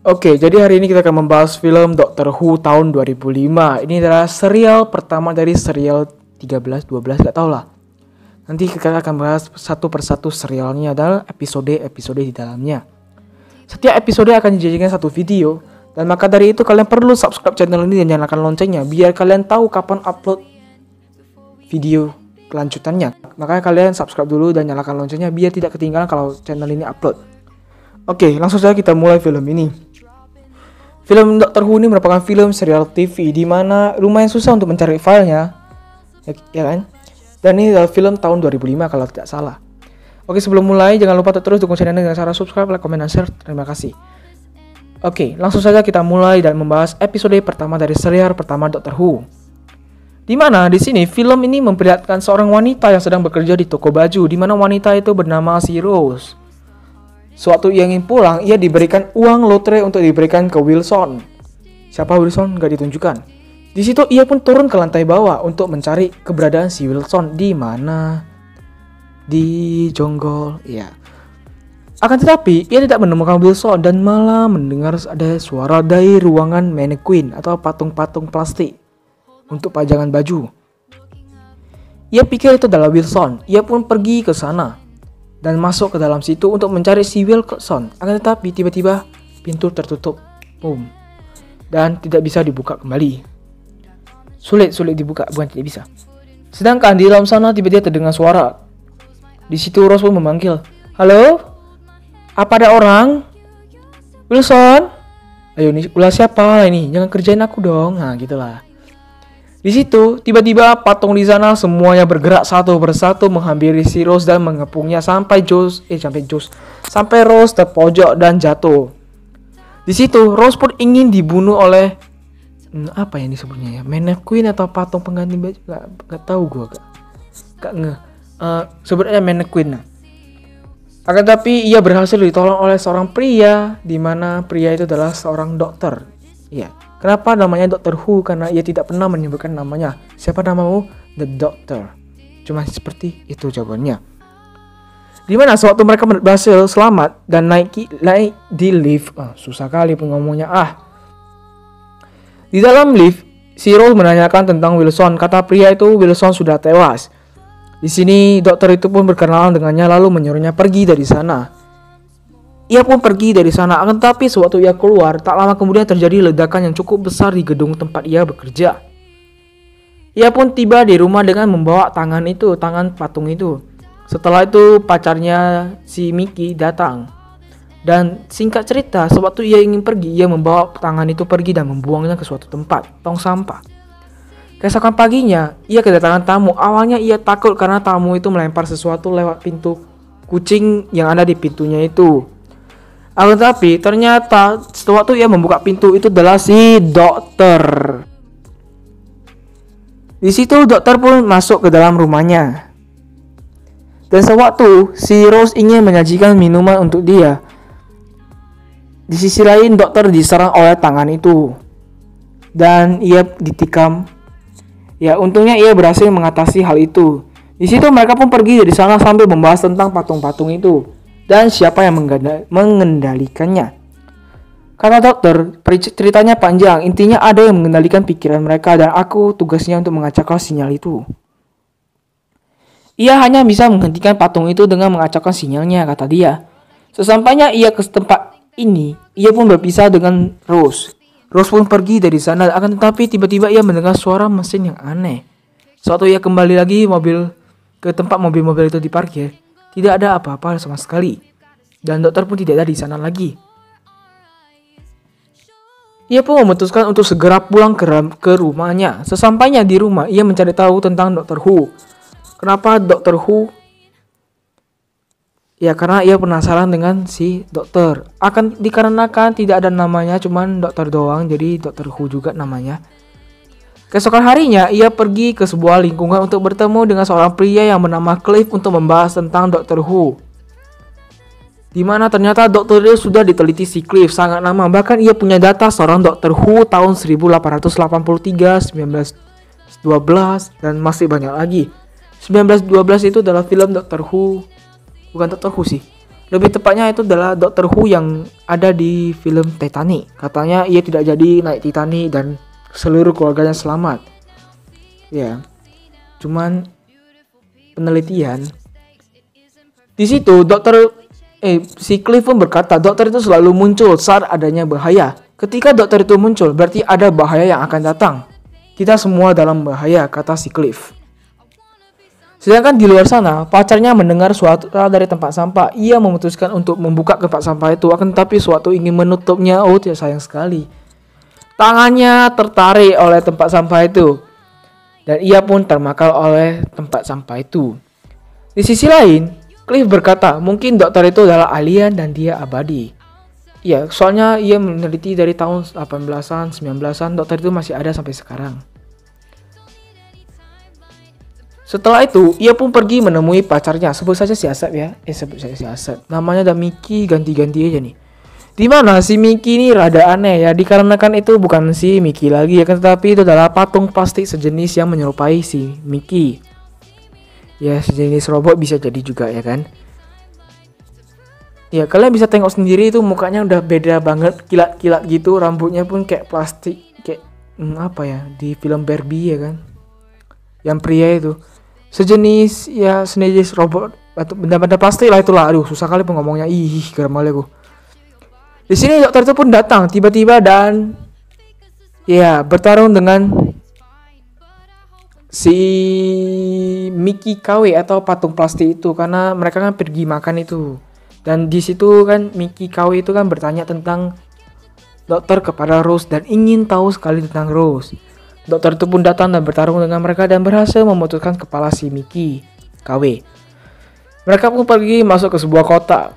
Oke, jadi hari ini kita akan membahas film Doctor Who tahun 2005. Ini adalah serial pertama dari serial 13, 12, gak tau lah. Nanti kita akan bahas satu persatu serialnya adalah episode-episode di dalamnya. Setiap episode akan dijadikan satu video. Dan maka dari itu kalian perlu subscribe channel ini dan nyalakan loncengnya biar kalian tahu kapan upload video kelanjutannya. Makanya kalian subscribe dulu dan nyalakan loncengnya biar tidak ketinggalan kalau channel ini upload. Oke, langsung saja kita mulai film ini. Film Doctor Who ini merupakan film serial TV di mana lumayan susah untuk mencari filenya, ya kan? Dan ini adalah film tahun 2005 kalau tidak salah. Oke, sebelum mulai jangan lupa terus dukung channel dengan cara subscribe, like, comment, dan share. Terima kasih. Oke, langsung saja kita mulai dan membahas episode pertama dari serial pertama Doctor Who. Di mana di sini film ini memperlihatkan seorang wanita yang sedang bekerja di toko baju, di mana wanita itu bernama si Rose. Suatu ia ingin pulang, ia diberikan uang lotre untuk diberikan ke Wilson. Siapa Wilson? Gak ditunjukkan. Di situ ia pun turun ke lantai bawah untuk mencari keberadaan si Wilson. Di mana? Di Jonggol. Ya. Akan tetapi ia tidak menemukan Wilson dan malah mendengar ada suara dari ruangan mannequin atau patung-patung plastik untuk pajangan baju. Ia pikir itu adalah Wilson. Ia pun pergi ke sana dan masuk ke dalam situ untuk mencari si Wilson. Akan tetapi tiba-tiba pintu tertutup, boom, dan tidak bisa dibuka kembali. Sulit dibuka, bukan tidak bisa. Sedangkan di dalam sana tiba-tiba terdengar suara. Di situ Rose pun memanggil, "Halo? Apa ada orang? Wilson? Ayo nih, ulah siapa ini? Jangan kerjain aku dong." Nah, gitulah. Di situ tiba-tiba patung di sana semuanya bergerak satu persatu menghampiri si Rose dan mengepungnya sampai Rose terpojok dan jatuh. Di situ Rose pun ingin dibunuh oleh apa yang disebutnya ya, mannequin atau patung pengganti baju, gak tahu gue gak ngeh. Sebenarnya mannequin. Akan tapi ia berhasil ditolong oleh seorang pria, di mana pria itu adalah seorang dokter. Iya. Kenapa namanya Doctor Who? Karena ia tidak pernah menyebutkan namanya. Siapa namamu? The Doctor. Cuma seperti itu jawabannya. Dimana sewaktu mereka berhasil selamat dan naik di lift. Susah kali pun ngomongnya. Di dalam lift, si Rose menanyakan tentang Wilson. Kata pria itu Wilson sudah tewas. Di sini dokter itu pun berkenalan dengannya lalu menyuruhnya pergi dari sana. Ia pun pergi dari sana, akan tetapi sewaktu ia keluar, tak lama kemudian terjadi ledakan yang cukup besar di gedung tempat ia bekerja. Ia pun tiba di rumah dengan membawa tangan patung itu. Setelah itu pacarnya si Mickey datang. Dan singkat cerita, sewaktu ia ingin pergi, ia membawa tangan itu pergi dan membuangnya ke suatu tempat, tong sampah. Keesokan paginya, ia kedatangan tamu. Awalnya ia takut karena tamu itu melempar sesuatu lewat pintu kucing yang ada di pintunya itu. Akan tetapi ternyata sewaktu ia membuka pintu itu adalah si dokter. Di situ dokter pun masuk ke dalam rumahnya. Dan sewaktu si Rose ingin menyajikan minuman untuk dia, di sisi lain dokter diserang oleh tangan itu dan ia ditikam. Ya, untungnya ia berhasil mengatasi hal itu. Di situ mereka pun pergi dari sana sambil membahas tentang patung-patung itu dan siapa yang mengendalikannya. Kata dokter, ceritanya panjang. Intinya ada yang mengendalikan pikiran mereka dan aku tugasnya untuk mengacaukan sinyal itu. Ia hanya bisa menghentikan patung itu dengan mengacaukan sinyalnya, kata dia. Sesampainya ia ke tempat ini, ia pun berpisah dengan Rose. Rose pun pergi dari sana, akan tetapi tiba-tiba ia mendengar suara mesin yang aneh. Suatu ia kembali lagi ke tempat mobil-mobil itu diparkir. Tidak ada apa-apa sama sekali. Dan dokter pun tidak ada di sana lagi. Ia pun memutuskan untuk segera pulang ke rumahnya. Sesampainya di rumah, ia mencari tahu tentang Doctor Who. Kenapa Doctor Who? Ya, karena ia penasaran dengan si dokter. Dikarenakan tidak ada namanya, cuman dokter doang, jadi Doctor Who juga namanya. Keesokan harinya, ia pergi ke sebuah lingkungan untuk bertemu dengan seorang pria yang bernama Cliff untuk membahas tentang Doctor Who. Di mana ternyata dokter itu sudah diteliti si Cliff sangat lama. Bahkan ia punya data seorang Doctor Who tahun 1883, 1912, dan masih banyak lagi. 1912 itu adalah film Doctor Who. Bukan Doctor Who sih. Lebih tepatnya itu adalah Doctor Who yang ada di film Titanic. Katanya ia tidak jadi naik Titanic dan seluruh keluarganya selamat. Ya, cuman penelitian di situ si Cliff pun berkata dokter itu selalu muncul saat adanya bahaya. Ketika dokter itu muncul, berarti ada bahaya yang akan datang. Kita semua dalam bahaya, kata si Cliff. Sedangkan di luar sana, pacarnya mendengar suara dari tempat sampah. Ia memutuskan untuk membuka tempat sampah itu, akan tetapi suatu ingin menutupnya. Oh, tidak, sayang sekali. Tangannya tertarik oleh tempat sampah itu. Dan ia pun termakan oleh tempat sampah itu. Di sisi lain, Cliff berkata, mungkin dokter itu adalah alien dan dia abadi. Ya, soalnya ia meneliti dari tahun 18-an, 19-an, dokter itu masih ada sampai sekarang. Setelah itu, ia pun pergi menemui pacarnya. Sebut saja si Asep ya. Sebut saja si Asep. Namanya ada Mickey, ganti-ganti aja nih. Dimana si Mickey ini rada aneh ya, dikarenakan itu bukan si Mickey lagi ya, tetapi itu adalah patung plastik sejenis yang menyerupai si Mickey. Ya, sejenis robot bisa jadi juga ya kan. Ya, kalian bisa tengok sendiri itu mukanya udah beda banget, kilat-kilat gitu, rambutnya pun kayak plastik, kayak apa ya, di film Barbie ya kan. Yang pria itu sejenis robot atau benda-benda plastik lah itulah. Aduh, susah kali pengomongnya. Geram kali aku. Di sini dokter itu pun datang tiba-tiba dan ya bertarung dengan si Mickey KW atau patung plastik itu karena mereka kan pergi makan itu. Dan di situ kan Mickey KW itu kan bertanya tentang dokter kepada Rose dan ingin tahu sekali tentang Rose. Dokter itu pun datang dan bertarung dengan mereka dan berhasil memutuskan kepala si Mickey KW. Mereka pun pergi masuk ke sebuah kota.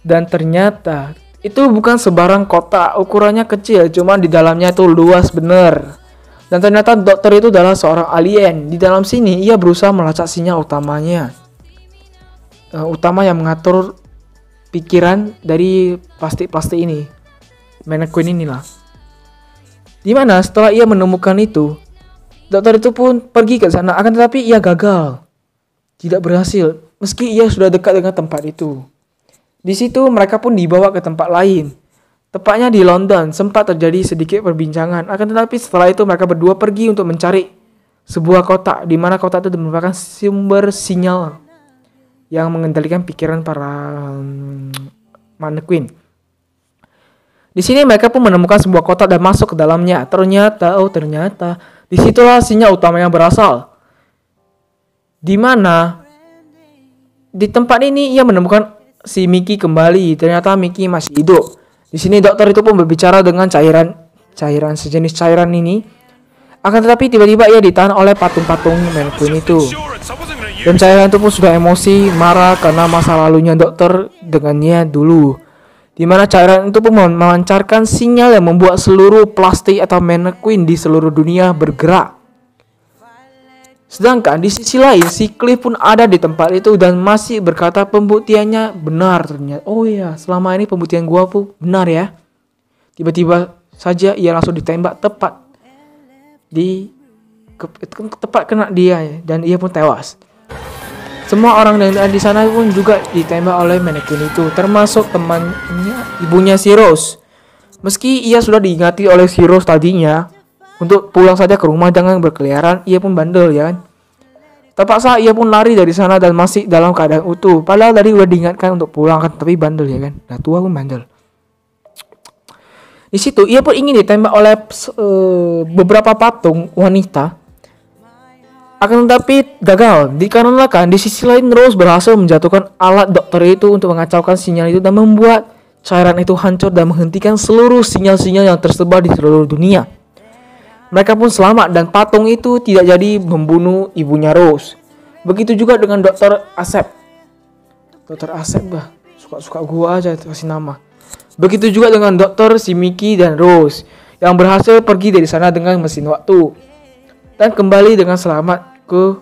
Dan ternyata itu bukan sebarang kota, ukurannya kecil, cuman di dalamnya itu luas bener. Dan ternyata dokter itu adalah seorang alien. Di dalam sini ia berusaha melacak sinyal utama yang mengatur pikiran dari plastik-plastik ini, mannequin inilah. Dimana setelah ia menemukan itu, dokter itu pun pergi ke sana, akan tetapi ia gagal, tidak berhasil, meski ia sudah dekat dengan tempat itu. Di situ mereka pun dibawa ke tempat lain, tepatnya di London. Sempat terjadi sedikit perbincangan, akan tetapi setelah itu mereka berdua pergi untuk mencari sebuah kota, di mana kota itu merupakan sumber sinyal yang mengendalikan pikiran para mannequin. Di sini mereka pun menemukan sebuah kota dan masuk ke dalamnya. Ternyata disitulah sinyal utama yang berasal. Di mana di tempat ini ia menemukan si Mickey kembali. Ternyata Mickey masih hidup. Di sini dokter itu pun berbicara dengan cairan sejenis cairan ini. Akan tetapi tiba-tiba ia ditahan oleh patung-patung mannequin itu. Dan cairan itu pun sudah emosi, marah karena masa lalunya dokter dengannya dulu. Di mana cairan itu pun memancarkan sinyal yang membuat seluruh plastik atau mannequin di seluruh dunia bergerak. Sedangkan di sisi lain, si Cliff pun ada di tempat itu dan masih berkata pembuktiannya benar ternyata. Oh iya, selama ini pembuktian gua pun benar ya. Tiba-tiba saja ia langsung ditembak tepat kena dia dan ia pun tewas. Semua orang yang ada di sana pun juga ditembak oleh mannequin itu, termasuk temannya, ibunya si Rose. Meski ia sudah diingati oleh si Rose tadinya untuk pulang saja ke rumah jangan berkeliaran, ia pun bandel ya kan. Terpaksa ia pun lari dari sana dan masih dalam keadaan utuh. Padahal tadi udah diingatkan untuk pulang kan, tapi bandel ya kan. Nah, tua pun bandel. Di situ ia pun ingin ditembak oleh beberapa patung wanita. Akan tetapi gagal, dikarenakan di sisi lain Rose berhasil menjatuhkan alat dokter itu untuk mengacaukan sinyal itu dan membuat cairan itu hancur dan menghentikan seluruh sinyal-sinyal yang tersebar di seluruh dunia. Mereka pun selamat dan patung itu tidak jadi membunuh ibunya Rose. Begitu juga dengan Dr. Asep. Dr. Asep bah, suka-suka gua aja kasih nama. Begitu juga dengan dokter si Mickey dan Rose yang berhasil pergi dari sana dengan mesin waktu dan kembali dengan selamat ke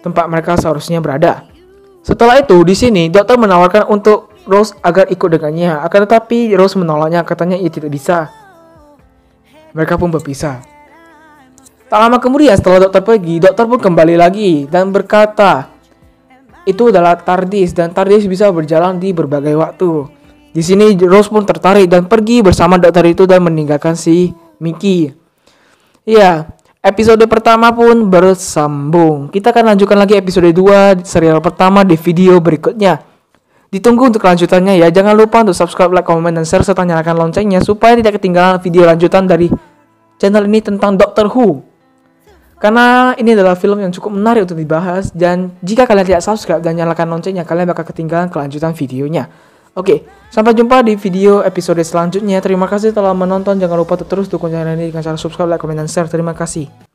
tempat mereka seharusnya berada. Setelah itu di sini dokter menawarkan untuk Rose agar ikut dengannya, akan tetapi Rose menolaknya, katanya ia tidak bisa. Mereka pun berpisah. Tak lama kemudian setelah dokter pergi, dokter pun kembali lagi dan berkata, itu adalah TARDIS, dan TARDIS bisa berjalan di berbagai waktu. Di sini Rose pun tertarik dan pergi bersama dokter itu dan meninggalkan si Mickey. Iya, episode pertama pun bersambung. Kita akan lanjutkan lagi episode 2 serial pertama di video berikutnya. Ditunggu untuk kelanjutannya ya. Jangan lupa untuk subscribe, like, komen, dan share serta nyalakan loncengnya supaya tidak ketinggalan video lanjutan dari channel ini tentang Doctor Who. Karena ini adalah film yang cukup menarik untuk dibahas, dan jika kalian tidak subscribe dan nyalakan loncengnya, kalian bakal ketinggalan kelanjutan videonya. Oke, sampai jumpa di video episode selanjutnya. Terima kasih telah menonton. Jangan lupa untuk terus dukung channel ini dengan cara subscribe, like, komen, dan share. Terima kasih.